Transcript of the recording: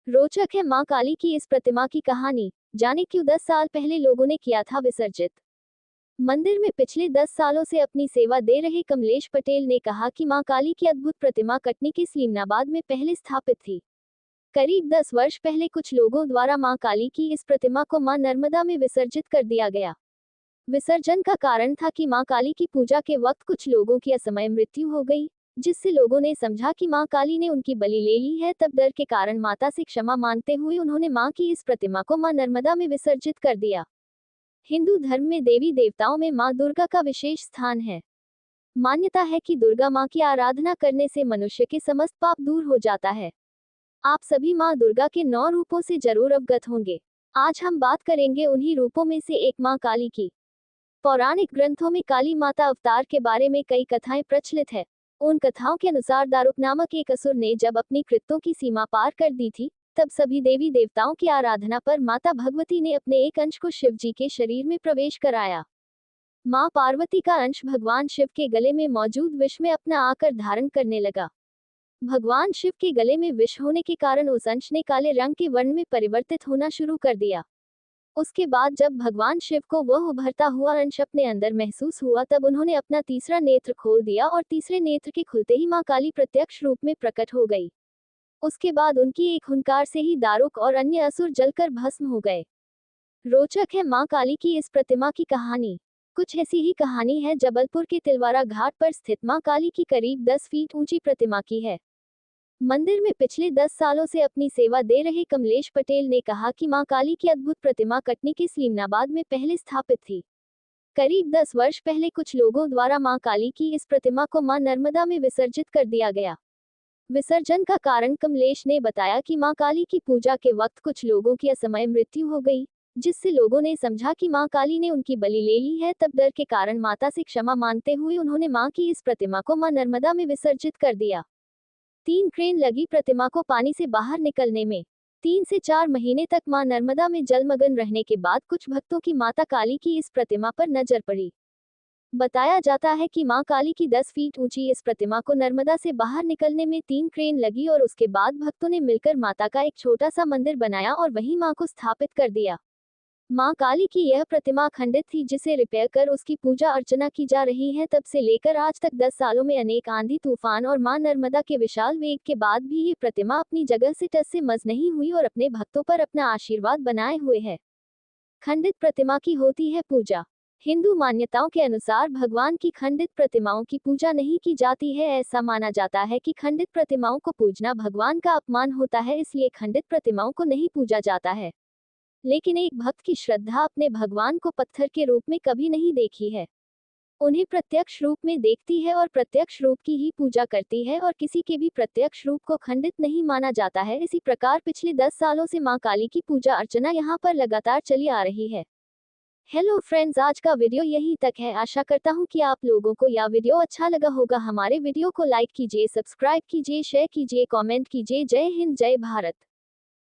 रोचक है मां काली की इस प्रतिमा की कहानी। जाने क्यों 10 साल पहले लोगों ने किया था विसर्जित। मंदिर में पिछले 10 सालों से अपनी सेवा दे रहे कमलेश पटेल ने कहा कि मां काली की अद्भुत प्रतिमा कटनी के सलीमनाबाद में पहले स्थापित थी। करीब 10 वर्ष पहले कुछ लोगों द्वारा मां काली की इस प्रतिमा को मां नर्मदा में विसर्जित कर दिया गया। विसर्जन का कारण था कि मां काली की पूजा के वक्त कुछ लोगों की असमय मृत्यु हो गई, जिससे लोगों ने समझा कि मां काली ने उनकी बलि ले ली है। तब डर के कारण माता से क्षमा मांगते हुए उन्होंने मां की इस प्रतिमा को मां नर्मदा में विसर्जित कर दिया। हिंदू धर्म में देवी देवताओं में मां दुर्गा का विशेष स्थान है। मान्यता है कि दुर्गा मां की आराधना करने से मनुष्य के समस्त पाप दूर हो जाता है। आप सभी मां दुर्गा के 9 रूपों से जरूर अवगत होंगे। आज हम बात करेंगे उन्हीं रूपों में से एक मां काली की। पौराणिक ग्रंथों में काली माता अवतार के बारे में कई कथाएं प्रचलित है। उन कथाओं के अनुसार दारुक नामक एक असुर ने जब अपनी कृत्यों की सीमा पार कर दी थी, तब सभी देवी देवताओं की आराधना पर माता भगवती ने अपने एक अंश को शिव जी के शरीर में प्रवेश कराया। मां पार्वती का अंश भगवान शिव के गले में मौजूद विष में अपना आकर धारण करने लगा। भगवान शिव के गले में विष होने के कारण उस अंश ने काले रंग के वर्ण में परिवर्तित होना शुरू कर दिया। उसके बाद जब भगवान शिव को वह उभरता हुआ अंश अपने अंदर महसूस हुआ, तब उन्होंने अपना तीसरा नेत्र खोल दिया और तीसरे नेत्र के खुलते ही मां काली प्रत्यक्ष रूप में प्रकट हो गई। उसके बाद उनकी एक हुंकार से ही दारुक और अन्य असुर जलकर भस्म हो गए। रोचक है मां काली की इस प्रतिमा की कहानी। कुछ ऐसी ही कहानी है जबलपुर के तिलवारा घाट पर स्थित मां काली की करीब 10 फीट ऊंची प्रतिमा की है। मंदिर में पिछले 10 सालों से अपनी सेवा दे रहे कमलेश पटेल ने कहा कि मां काली की अद्भुत प्रतिमा कटनी के सलीमनाबाद में पहले स्थापित थी। करीब 10 वर्ष पहले कुछ लोगों द्वारा मां काली की इस प्रतिमा को मां नर्मदा में विसर्जित कर दिया गया। विसर्जन का कारण कमलेश ने बताया कि मां काली की पूजा के वक्त कुछ लोगों की असमय मृत्यु हो गई, जिससे लोगों ने समझा कि मां काली ने उनकी बलि ले ली है। तब डर के कारण माता से क्षमा मांगते हुए उन्होंने मां की इस प्रतिमा को मां नर्मदा में विसर्जित कर दिया। 3 क्रेन लगी प्रतिमा को पानी से बाहर निकलने में। 3 से 4 महीने तक मां नर्मदा में जलमग्न रहने के बाद कुछ भक्तों की माता काली की इस प्रतिमा पर नजर पड़ी। बताया जाता है कि मां काली की 10 फीट ऊंची इस प्रतिमा को नर्मदा से बाहर निकलने में 3 क्रेन लगी और उसके बाद भक्तों ने मिलकर माता का एक छोटा सा मंदिर बनाया और वहीं मां को स्थापित कर दिया। मां काली की यह प्रतिमा खंडित थी, जिसे रिपेयर कर उसकी पूजा अर्चना की जा रही है। तब से लेकर आज तक 10 सालों में अनेक आंधी तूफान और मां नर्मदा के विशाल वेग के बाद भी ये प्रतिमा अपनी जगह से टस से मस नहीं हुई और अपने भक्तों पर अपना आशीर्वाद बनाए हुए है। खंडित प्रतिमा की होती है पूजा। हिंदू मान्यताओं के अनुसार भगवान की खंडित प्रतिमाओं की पूजा नहीं की जाती है। ऐसा माना जाता है कि खंडित प्रतिमाओं को पूजना भगवान का अपमान होता है, इसलिए खंडित प्रतिमाओं को नहीं पूजा जाता है। लेकिन एक भक्त की श्रद्धा अपने भगवान को पत्थर के रूप में कभी नहीं देखी है। उन्हें प्रत्यक्ष रूप में देखती है और प्रत्यक्ष रूप की ही पूजा करती है और किसी के भी प्रत्यक्ष रूप को खंडित नहीं माना जाता है। इसी प्रकार पिछले 10 सालों से मां काली की पूजा अर्चना यहाँ पर लगातार चली आ रही है। हेलो फ्रेंड्स, आज का वीडियो यहीं तक है। आशा करता हूँ कि आप लोगों को यह वीडियो अच्छा लगा होगा। हमारे वीडियो को लाइक कीजिए, सब्सक्राइब कीजिए, शेयर कीजिए, कमेंट कीजिए। जय हिंद, जय भारत।